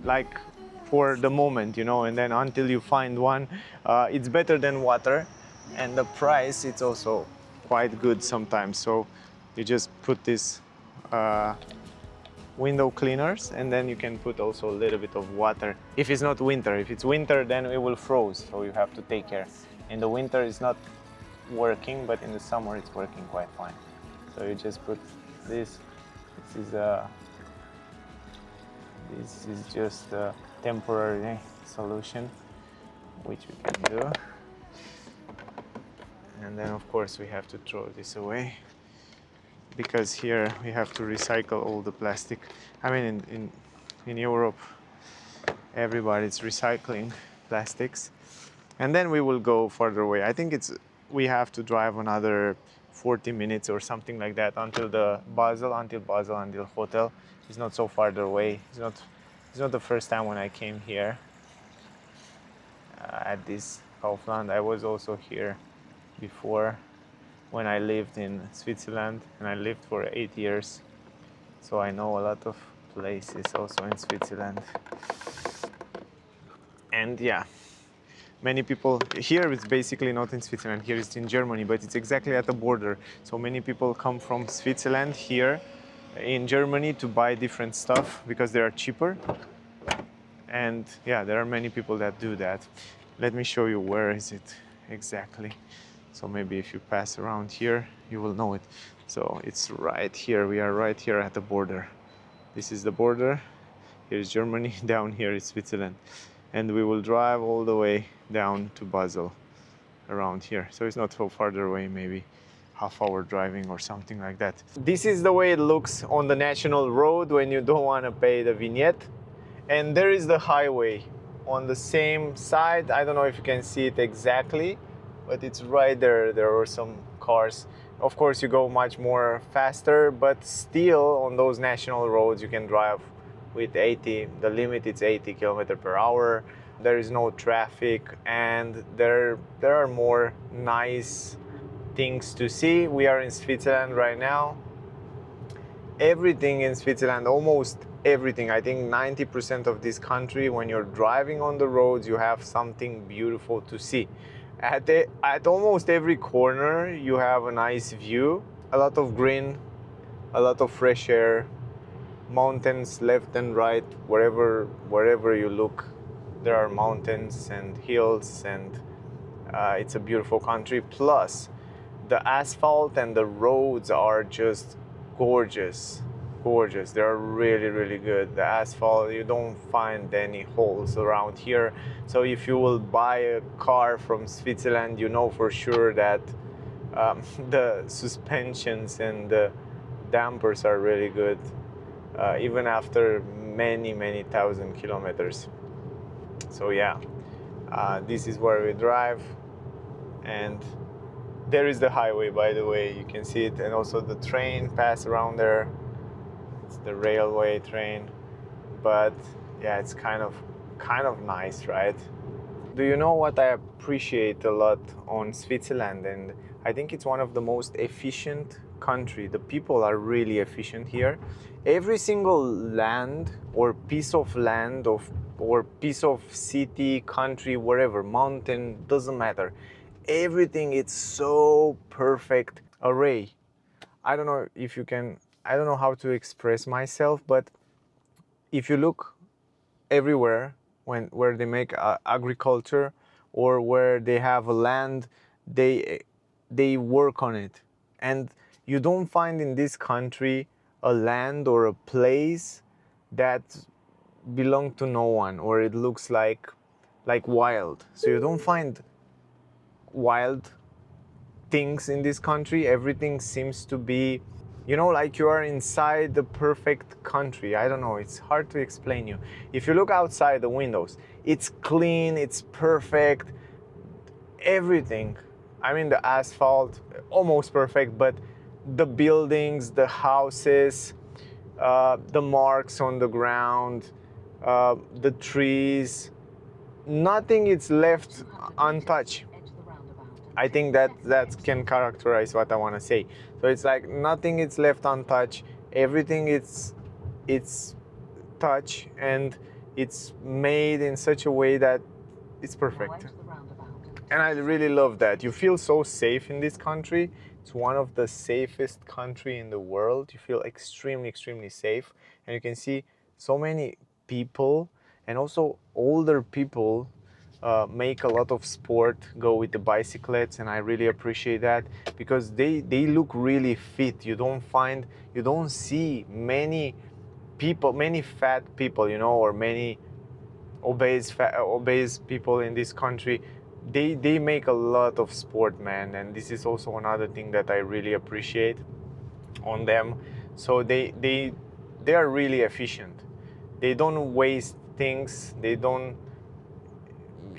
like for the moment, you know, and then until you find one. It's better than water, and the price, it's also quite good sometimes. So you just put this window cleaners, and then you can put also a little bit of water. If it's not winter, if it's winter, then it will froze, so you have to take care. In the winter it's not working, but in the summer it's working quite fine. So you just put this. This is just a temporary solution which we can do. And then of course we have to throw this away, because here we have to recycle all the plastic. I mean, in Europe, everybody's recycling plastics. And then we will go further away. I think we have to drive another 40 minutes or something like that until Basel, until hotel. It's not so farther away. It's not the first time when I came here at this Kaufland. I was also here before, when I lived in Switzerland, and I lived for 8 years. So I know a lot of places also in Switzerland. And yeah, many people here, it's basically not in Switzerland, here it's in Germany, but it's exactly at the border. So many people come from Switzerland here in Germany to buy different stuff because they are cheaper. And yeah, there are many people that do that. Let me show you where is it exactly. So maybe if you pass around here, you will know it. So it's right here. We are right here at the border. This is the border. Here's Germany. Down here is Switzerland. And we will drive all the way down to Basel around here. So it's not so farther away, maybe half-hour driving or something like that. This is the way it looks on the national road when you don't want to pay the vignette. And there is the highway on the same side. I don't know if you can see it exactly, but it's right there. There are some cars. Of course, you go much more faster, but still on those national roads, you can drive with 80. The limit is 80 km/h. There is no traffic, and there are more nice things to see. We are in Switzerland right now. Everything in Switzerland, almost everything, I think 90% of this country, when you're driving on the roads, you have something beautiful to see. At almost every corner, you have a nice view, a lot of green, a lot of fresh air, mountains left and right. Wherever you look, there are mountains and hills, and it's a beautiful country. Plus, the asphalt and the roads are just gorgeous. They are really good. The asphalt, you don't find any holes around here. So if you will buy a car from Switzerland, you know for sure that the suspensions and the dampers are really good, even after many thousand kilometers. So yeah, this is where we drive, and there is the highway, by the way, you can see it, and also the train pass around there. It's the railway train, but yeah, it's kind of nice, right? Do you know what I appreciate a lot on Switzerland? And I think it's one of the most efficient country. The people are really efficient here. Every single land or piece of land or piece of city, country, wherever, mountain, doesn't matter. Everything is so perfect array. I don't know if you can, I don't know how to express myself, but if you look everywhere where they make agriculture or where they have a land, they work on it, and you don't find in this country a land or a place that belong to no one, or it looks like wild. So you don't find wild things in this country. Everything seems to be, you know, like you are inside the perfect country. I don't know, it's hard to explain you. If you look outside the windows, it's clean, it's perfect, everything. I mean, the asphalt, almost perfect, but the buildings, the houses, the marks on the ground, the trees, nothing is left untouched. I think that can characterize what I want to say. So it's like nothing is left untouched. Everything it's touch, and it's made in such a way that it's perfect. And I really love that. You feel so safe in this country. It's one of the safest country in the world. You feel extremely, extremely safe. And you can see so many people, and also older people, make a lot of sport, go with the bicyclettes, and I really appreciate that because they look really fit. You don't see many people, many fat people, you know, or many obese people in this country. They make a lot of sport, man, and this is also another thing that I really appreciate on them. So they are really efficient. They don't waste things. They don't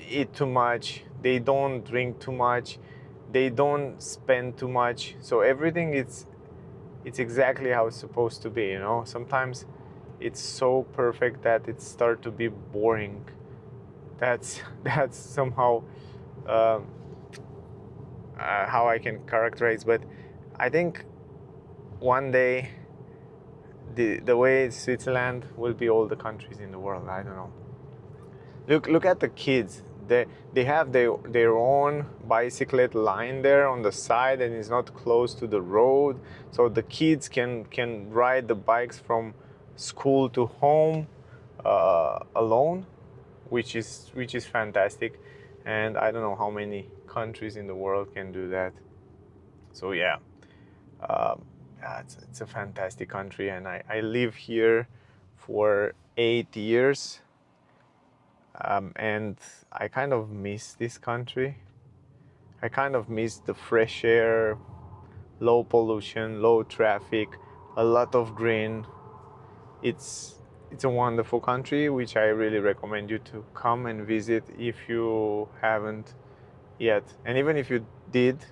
eat too much, they don't drink too much, they don't spend too much. So everything it's exactly how it's supposed to be, you know. Sometimes it's so perfect that it starts to be boring. That's somehow how I can characterize. But I think one day the way Switzerland will be all the countries in the world. I don't know. Look at the kids. They have their own bicyclette line there on the side, and it's not close to the road, so the kids can ride the bikes from school to home alone, which is fantastic. And I don't know how many countries in the world can do that. So yeah, it's a fantastic country, and I live here for 8 years. And I kind of miss this country. I kind of miss the fresh air, low pollution, low traffic, a lot of green. It's a wonderful country, which I really recommend you to come and visit if you haven't yet. And even if you did,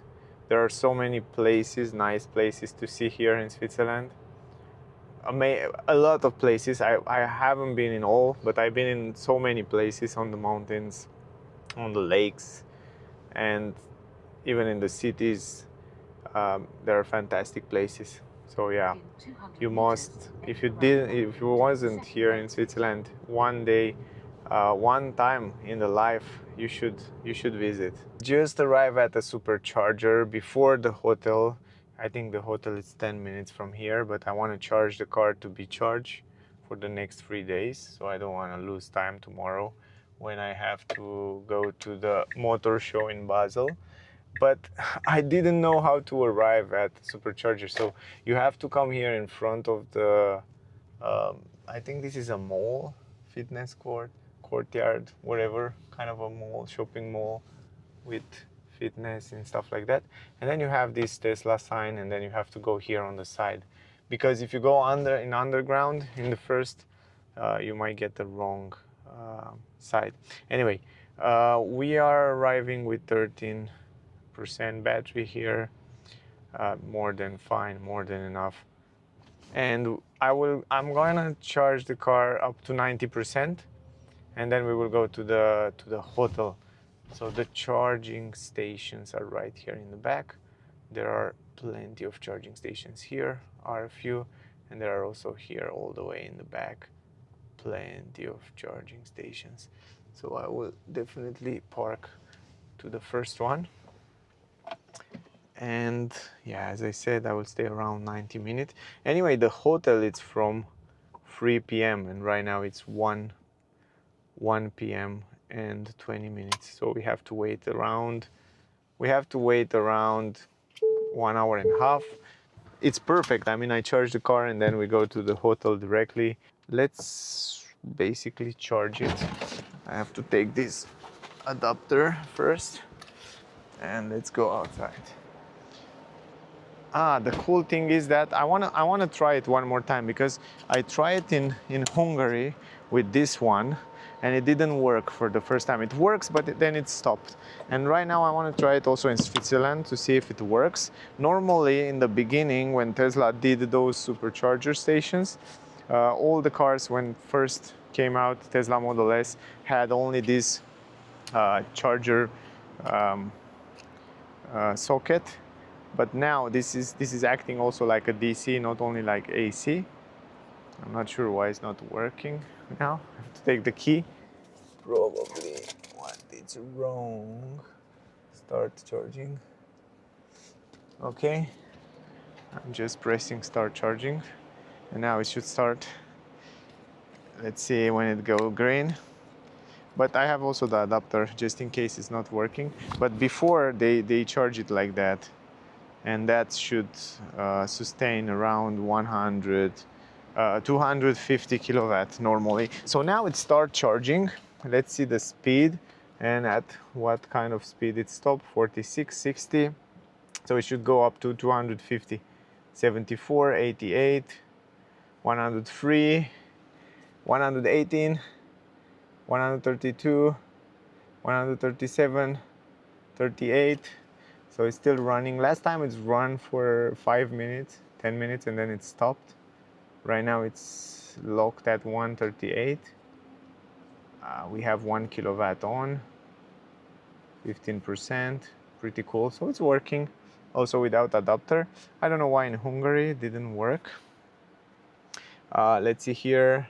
there are so many places, nice places to see here in Switzerland. A lot of places. I haven't been in all, but I've been in so many places, on the mountains, on the lakes, and even in the cities. There are fantastic places. So yeah, you must, if you wasn't here in Switzerland, one day, one time in the life, you should visit. Just arrive at the Supercharger before the hotel. I think the hotel is 10 minutes from here, but I want to charge the car to be charged for the next 3 days, so I don't want to lose time tomorrow when I have to go to the motor show in Basel. But I didn't know how to arrive at the Supercharger, so you have to come here in front of the, I think this is a mall, fitness courtyard, whatever, kind of a mall, shopping mall with fitness and stuff like that. And then you have this Tesla sign, and then you have to go here on the side, because if you go underground in the first, you might get the wrong side. Anyway, we are arriving with 13% battery here. More than fine, more than enough. And I'm gonna charge the car up to 90%, and then we will go to the hotel. So the charging stations are right here in the back. There are plenty of charging stations here, are a few, and there are also here all the way in the back, plenty of charging stations. So I will definitely park to the first one. And yeah, as I said, I will stay around 90 minutes. Anyway, the hotel it's from 3 p.m. and right now it's 1 p.m. and 20 minutes. So we have to wait around 1 hour and a half. It's perfect. I mean, I charge the car and then we go to the hotel directly. Let's basically charge it. I have to take this adapter first and let's go outside. The cool thing is that I wanna try it one more time because I tried it in Hungary with this one and it didn't work for the first time. It works, but then it stopped. And right now I want to try it also in Switzerland to see if it works. Normally in the beginning when Tesla did those supercharger stations, all the cars when first came out, Tesla Model S, had only this charger socket. But now this is acting also like a DC, not only like AC. I'm not sure why it's not working now. I have to take the key. Probably what it's wrong. Start charging. Okay. I'm just pressing start charging. And now it should start. Let's see when it go green. But I have also the adapter just in case it's not working. But before they charge it like that. And that should sustain around 250 kilowatt normally. So now it starts charging. Let's see the speed and at what kind of speed it stopped. 46, 60. So it should go up to 250, 74, 88, 103, 118, 132, 137, 38. So it's still running. Last time it's run for 5 minutes, 10 minutes, and then it stopped. Right now it's locked at 138. We have 1 kilowatt on, 15%, pretty cool. So it's working also without adapter. I don't know why in Hungary it didn't work. Let's see here,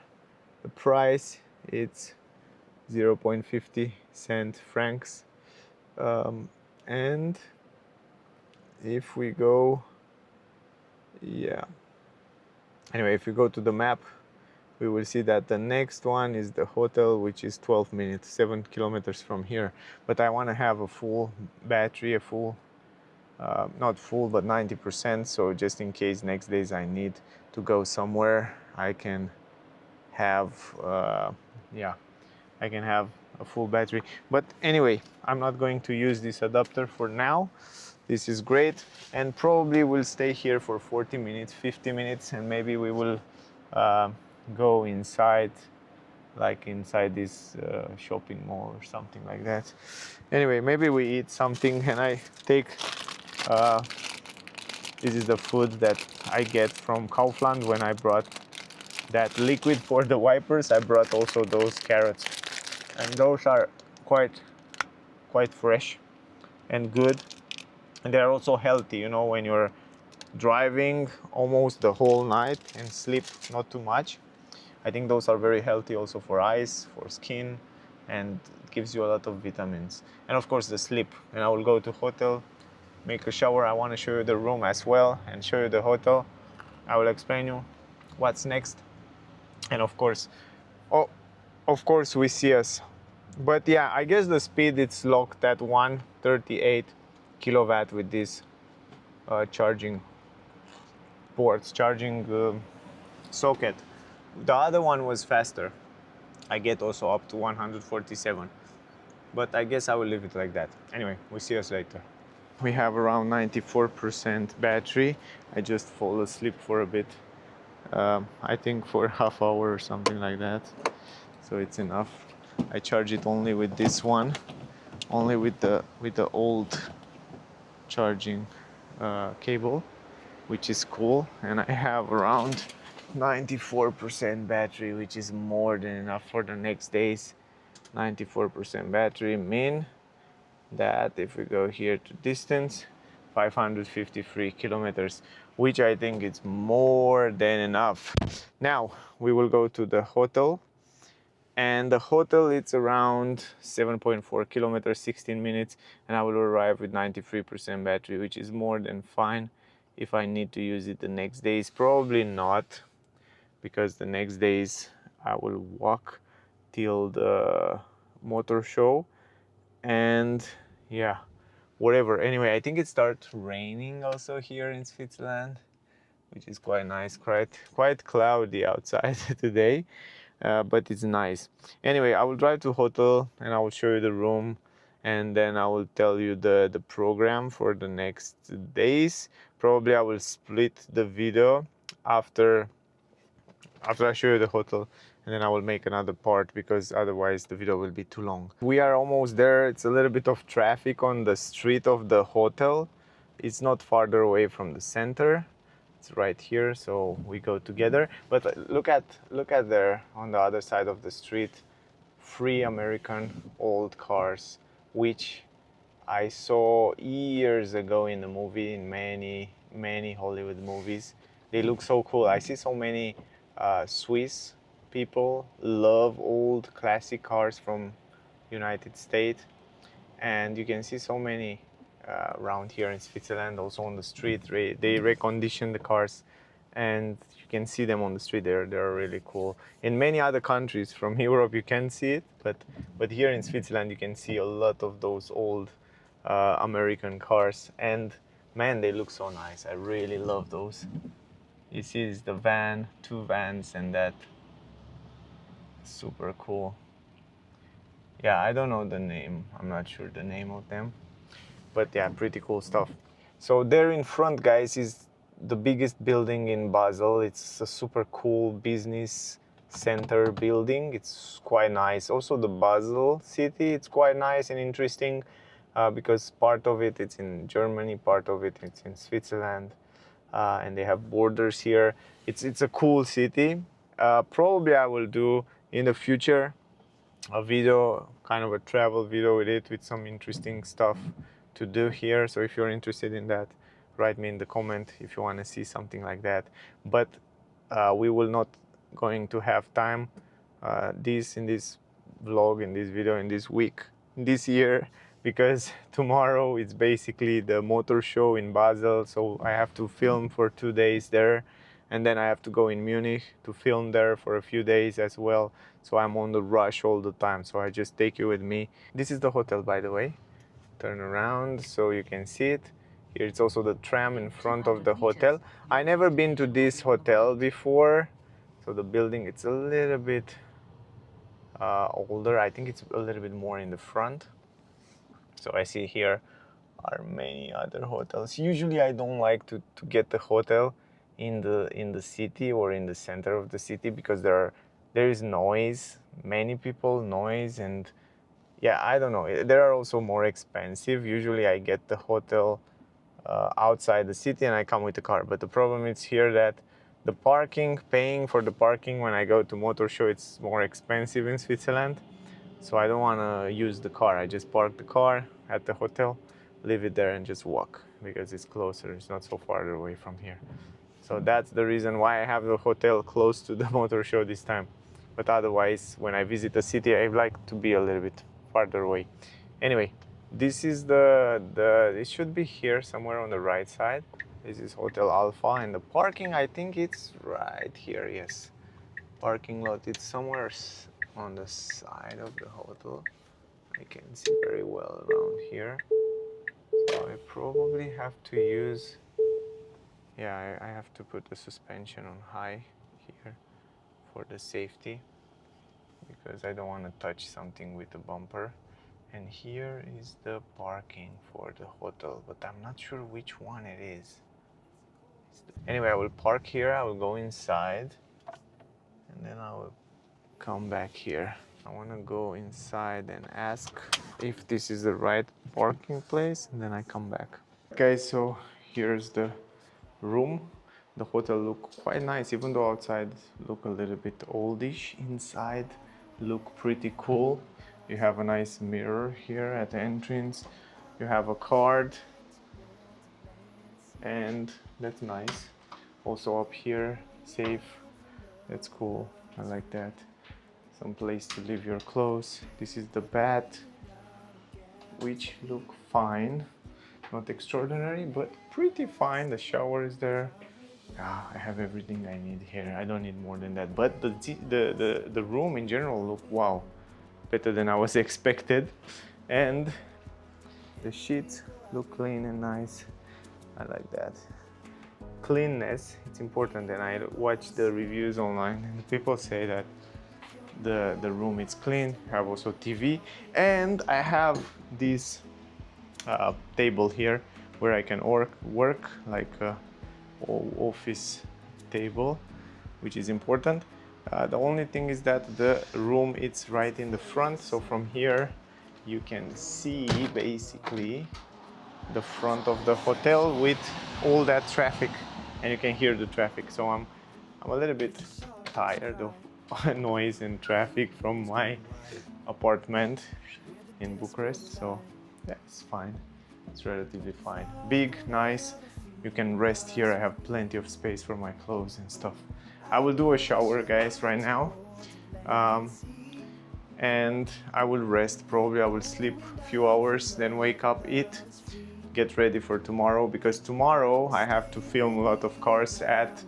the price, it's 0.50 francs. And if we go, anyway, if we go to the map, we will see that the next one is the hotel, which is 12 minutes, 7 kilometers from here. But I want to have a full battery, not full, but 90%. So just in case next days I need to go somewhere, I can have, I can have a full battery. But anyway, I'm not going to use this adapter for now. This is great, and probably we'll stay here for 40 minutes, 50 minutes, and maybe we will go inside, like inside this shopping mall or something like that. Anyway, maybe we eat something, and I take, this is the food that I get from Kaufland when I brought that liquid for the wipers. I brought also those carrots, and those are quite fresh and good. And they're also healthy, you know, when you're driving almost the whole night and sleep not too much. I think those are very healthy also for eyes, for skin, and it gives you a lot of vitamins. And of course the sleep. And I will go to hotel, make a shower. I want to show you the room as well and show you the hotel. I will explain you what's next. And of course we see us. But yeah, I guess the speed it's locked at 138 kilowatt with this charging ports, charging socket. The other one was faster. I get also up to 147, but I guess I will leave it like that. Anyway, we'll see us later. We have around 94% battery. I just fall asleep for a bit. I think for half hour or something like that. So it's enough. I charge it only with this one, only with the old charging cable, which is cool. And I have around 94% battery, which is more than enough for the next days. 94% battery mean that if we go here to distance, 553 kilometers, which I think is more than enough. Now we will go to the hotel, and the hotel it's around 7.4 kilometers, 16 minutes, and I will arrive with 93% battery, which is more than fine. If I need to use it the next days, probably not, because the next days I will walk till the motor show, and yeah, whatever. Anyway, I think it starts raining also here in Switzerland, which is quite nice. Quite cloudy outside today, but it's nice. Anyway, I will drive to hotel and I will show you the room, and then I will tell you the program for the next days. Probably I will split the video after I show you the hotel, and then I will make another part, because otherwise the video will be too long. We are almost there. It's a little bit of traffic on the street of the hotel. It's not farther away from the center. It's right here, so we go together. But look at there on the other side of the street, 3 American old cars, which I saw years ago in the movie, in many Hollywood movies. They look so cool. I see so many Swiss people love old classic cars from United States, and you can see so many around here in Switzerland, also on the street. They recondition the cars, and you can see them on the street. They're really cool. In many other countries from Europe you can see it, but here in Switzerland you can see a lot of those old American cars, and man, they look so nice. I really love those. You see, it's the van, 2 vans, and that super cool. Yeah, I don't know the name. I'm not sure the name of them, but yeah, pretty cool stuff. So there in front, guys, is the biggest building in Basel. It's a super cool business center building. It's quite nice. Also the Basel city, it's quite nice and interesting, because part of it it's in Germany, part of it it's in Switzerland, and they have borders here. It's a cool city. Probably I will do in the future a video, kind of a travel video with it, with some interesting stuff to do here. So if you're interested in that, write me in the comment if you want to see something like that. But we will not going to have time in this vlog, in this video, in this week, this year, because tomorrow it's basically the motor show in Basel. So I have to film for 2 days there, and then I have to go in Munich to film there for a few days as well. So I'm on the rush all the time, so I just take you with me. This is the hotel, by the way. Turn around so you can see it. Here it's also the tram in front of the hotel. I never been to this hotel before, so the building, it's a little bit older. I think it's a little bit more in the front. So I see here are many other hotels. Usually I don't like to get the hotel in the city or in the center of the city, because there is noise, many people, noise, and yeah, I don't know. They are also more expensive. Usually I get the hotel outside the city and I come with the car. But the problem is here that the parking, paying for the parking when I go to motor show, it's more expensive in Switzerland. So I don't want to use the car. I just park the car at the hotel, leave it there, and just walk, because it's closer. It's not so far away from here. So that's the reason why I have the hotel close to the motor show this time. But otherwise, when I visit a city, I like to be a little bit farther away. Anyway, this is it should be here somewhere on the right side. This is Hotel Alpha, and the parking, I think it's right here. Yes, parking lot, it's somewhere on the side of the hotel. I can see very well around here. So I probably have to use, yeah, I have to put the suspension on high here for the safety, because I don't want to touch something with the bumper. And here is the parking for the hotel, but I'm not sure which one it is. Anyway, I will park here, I will go inside, and then I will come back here. I want to go inside and ask if this is the right parking place, and then I come back. Okay, so here's the room. The hotel look quite nice, even though outside look a little bit oldish. Inside look pretty cool. You have a nice mirror here at the entrance. You have a card, and that's nice. Also up here, safe. That's cool. I like that. Some place to leave your clothes. This is the bath, which look fine. Not extraordinary, but pretty fine. The shower is there. I have everything I need here. I don't need more than that. But the room in general look wow, better than I was expected. And the sheets look clean and nice. I like that. Cleanness, it's important, and I watch the reviews online and people say that the room is clean. I have also TV, and I have this table here where I can work like a office table, which is important. The only thing is that the room it's right in the front, so from here you can see basically the front of the hotel with all that traffic, and you can hear the traffic. So I'm a little bit tired of noise and traffic from my apartment in Bucharest, so that's fine. It's relatively fine. Big, nice. You can rest here. I have plenty of space for my clothes and stuff. I will do a shower, guys, right now. And I will rest. Probably I will sleep a few hours, then wake up, eat, get ready for tomorrow, because tomorrow I have to film a lot of cars at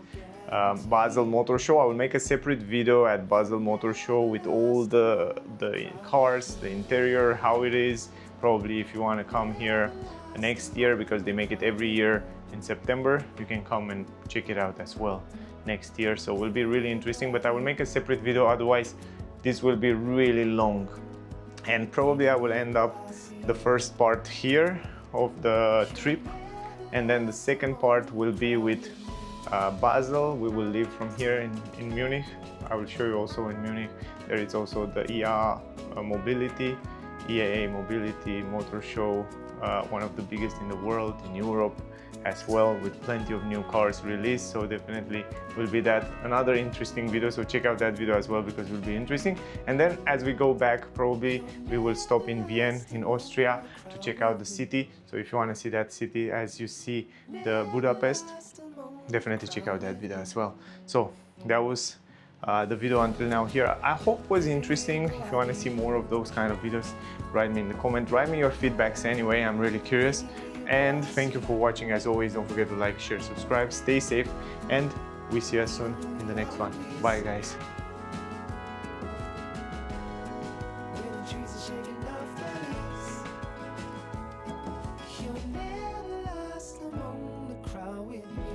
Basel Motor Show. I will make a separate video at Basel Motor Show with all the cars, the interior, how it is. Probably if you want to come here next year, because they make it every year in September, you can come and check it out as well next year. So it will be really interesting, but I will make a separate video, otherwise this will be really long. And probably I will end up the first part here of the trip, and then the second part will be with Basel. We will leave from here in Munich. I will show you also in Munich. There is also the EAA Mobility Motor Show, one of the biggest in the world, in Europe as well, with plenty of new cars released. So definitely will be that another interesting video. So check out that video as well, because it will be interesting. And then as we go back, probably we will stop in Vienna in Austria to check out the city. So if you want to see that city as you see the Budapest, definitely check out that video as well. So that was the video until now here. I hope it was interesting. If you want to see more of those kind of videos, write me in the comment, write me your feedbacks anyway. I'm really curious. And thank you for watching. As always, don't forget to like, share, subscribe, stay safe, and we see you soon in the next one. Bye guys. When the trees are shaking off my leaves, you'll never last among the crowd with me.